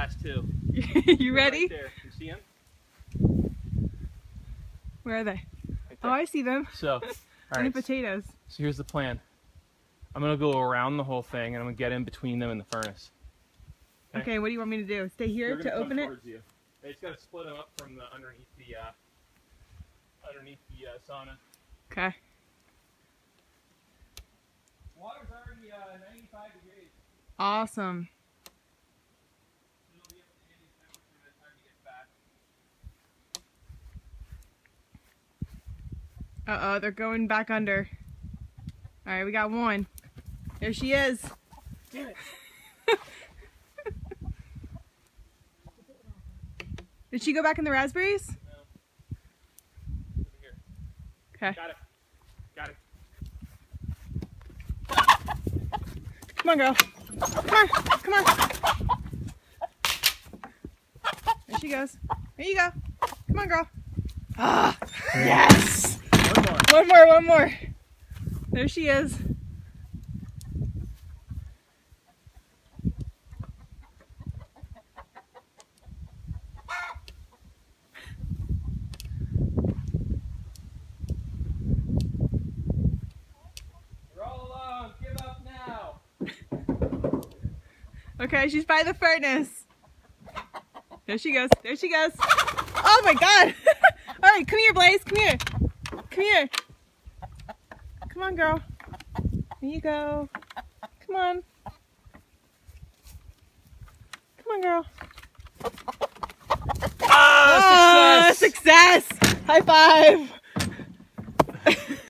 last two. You ready? Right there. You see them? Where are they? Right Oh, I see them. So, all And right. the potatoes. So here's the plan. I'm gonna go around the whole thing, and I'm gonna get in between them in the furnace. Okay, what do you want me to do? Stay here to open it? You. I just gotta split them up from the underneath the sauna. Okay. Water's already 95 degrees. Awesome. It'll be up to ambient temperature by the time you get back. Uh-oh, they're going back under. Alright, we got one. There she is. Damn it. Did she go back in the raspberries? No. Over here. Okay. Got it. Got it. Come on, girl. Come on. Come on. There she goes. There you go. Come on, girl. Ah, yes. One more. One more, one more. There she is. You're all alone. Give up now. Okay, she's by the furnace. There she goes. There she goes. Oh my God. All right, come here, Blaze. Come here. Come here. Come on, girl. There you go. Come on. Come on, girl. Ah, success! High five!